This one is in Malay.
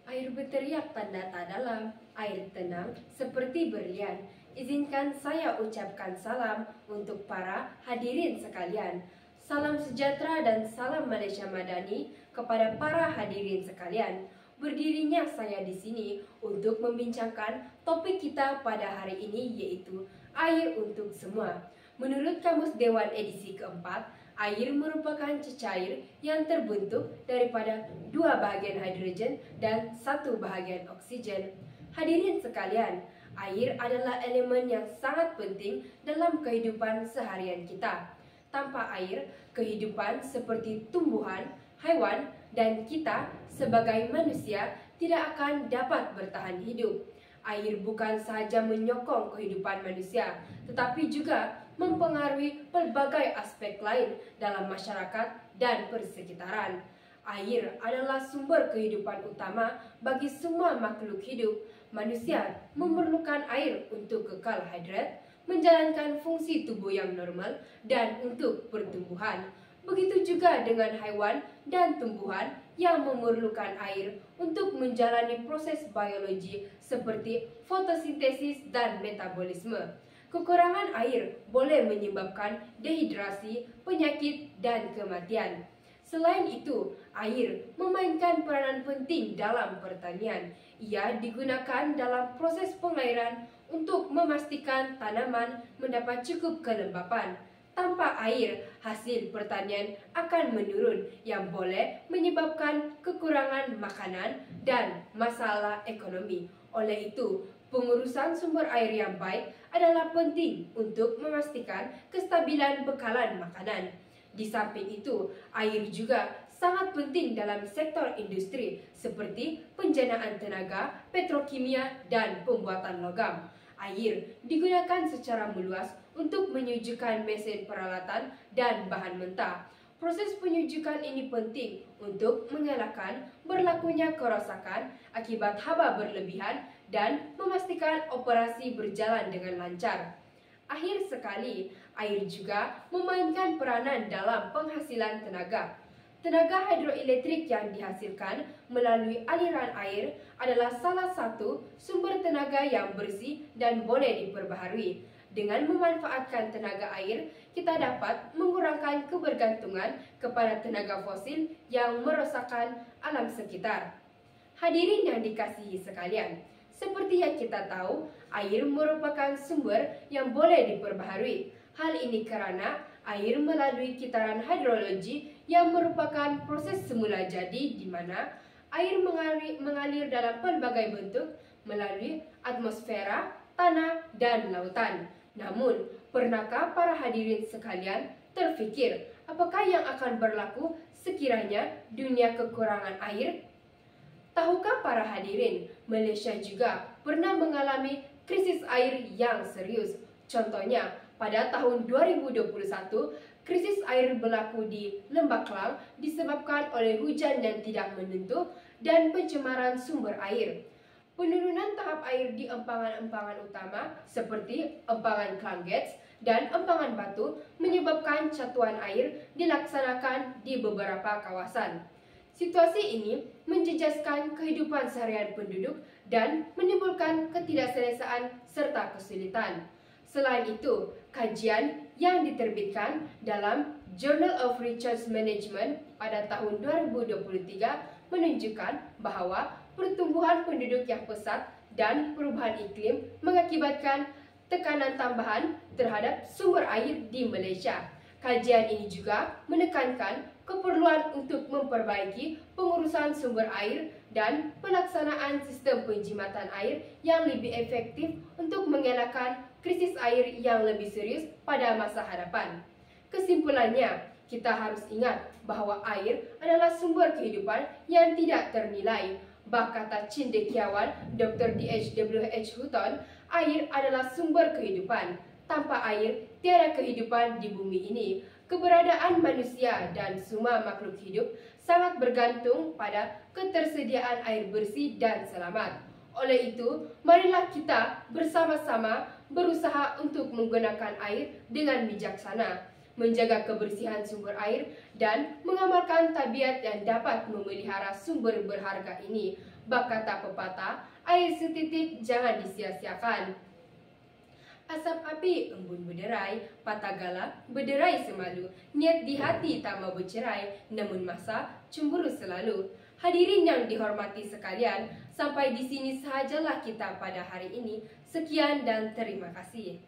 Air berteriak tanda tak dalam, air tenang seperti berlian. Izinkan saya ucapkan salam untuk para hadirin sekalian. Salam sejahtera dan salam Malaysia Madani kepada para hadirin sekalian. Berdirinya saya di sini untuk membincangkan topik kita pada hari ini, yaitu air untuk semua. Menurut Kamus Dewan edisi keempat, air merupakan cecair yang terbentuk daripada 2 bahagian hidrogen dan 1 bahagian oksigen. Hadirin sekalian, air adalah elemen yang sangat penting dalam kehidupan seharian kita. Tanpa air, kehidupan seperti tumbuhan, haiwan, dan kita sebagai manusia tidak akan dapat bertahan hidup. Air bukan sahaja menyokong kehidupan manusia, tetapi juga mempengaruhi pelbagai aspek lain dalam masyarakat dan persekitaran. Air adalah sumber kehidupan utama bagi semua makhluk hidup. Manusia memerlukan air untuk kekal hidrat, menjalankan fungsi tubuh yang normal, dan untuk pertumbuhan. Begitu juga dengan haiwan dan tumbuhan yang memerlukan air untuk menjalani proses biologi seperti fotosintesis dan metabolisme. Kekurangan air boleh menyebabkan dehidrasi, penyakit, dan kematian. Selain itu, air memainkan peranan penting dalam pertanian. Ia digunakan dalam proses pengairan untuk memastikan tanaman mendapat cukup kelembapan. Tanpa air, hasil pertanian akan menurun yang boleh menyebabkan kekurangan makanan dan masalah ekonomi. Oleh itu, pengurusan sumber air yang baik adalah penting untuk memastikan kestabilan bekalan makanan. Di samping itu, air juga sangat penting dalam sektor industri seperti penjanaan tenaga, petrokimia, dan pembuatan logam. Air digunakan secara meluas untuk menyujukan mesin peralatan dan bahan mentah. Proses penyujukan ini penting untuk mengelakkan berlakunya kerosakan akibat haba berlebihan dan memastikan operasi berjalan dengan lancar. Akhir sekali, air juga memainkan peranan dalam penghasilan tenaga. Tenaga hidroelektrik yang dihasilkan melalui aliran air adalah salah satu sumber tenaga yang bersih dan boleh diperbaharui. Dengan memanfaatkan tenaga air, kita dapat mengurangkan kebergantungan kepada tenaga fosil yang merosakkan alam sekitar. Hadirin yang dikasihi sekalian, seperti yang kita tahu, air merupakan sumber yang boleh diperbaharui. Hal ini kerana air melalui kitaran hidrologi yang merupakan proses semula jadi di mana air mengalir dalam pelbagai bentuk melalui atmosfera, tanah, dan lautan. Namun, pernahkah para hadirin sekalian terfikir apakah yang akan berlaku sekiranya dunia kekurangan air? Tahukah para hadirin, Malaysia juga pernah mengalami krisis air yang serius. Contohnya, pada tahun 2021, krisis air berlaku di Lembah Kelang disebabkan oleh hujan yang tidak menentu dan pencemaran sumber air. Penurunan tahap air di empangan-empangan utama seperti empangan Klang Gats dan empangan Batu menyebabkan catuan air dilaksanakan di beberapa kawasan. Situasi ini menjejaskan kehidupan seharian penduduk dan menimbulkan ketidakselesaan serta kesulitan. Selain itu, kajian yang diterbitkan dalam Journal of Resource Management pada tahun 2023 menunjukkan bahawa pertumbuhan penduduk yang pesat dan perubahan iklim mengakibatkan tekanan tambahan terhadap sumber air di Malaysia. Kajian ini juga menekankan keperluan untuk memperbaiki pengurusan sumber air dan pelaksanaan sistem penjimatan air yang lebih efektif untuk mengelakkan krisis air yang lebih serius pada masa hadapan. Kesimpulannya, kita harus ingat bahawa air adalah sumber kehidupan yang tidak ternilai. Bah kata cendekiawan Dr. D.H.W.H. Hutton, air adalah sumber kehidupan. Tanpa air, tiada kehidupan di bumi ini. Keberadaan manusia dan semua makhluk hidup sangat bergantung pada ketersediaan air bersih dan selamat. Oleh itu, marilah kita bersama-sama berusaha untuk menggunakan air dengan bijaksana, menjaga kebersihan sumber air, dan mengamalkan tabiat yang dapat memelihara sumber berharga ini. Bakata pepatah, air setitik jangan disia-siakan. Asap api embun berderai, patah gala berderai semalu. Niat di hati tak mau bercerai, namun masa cemburu selalu. Hadirin yang dihormati sekalian, sampai di sini sahajalah kita pada hari ini. Sekian dan terima kasih.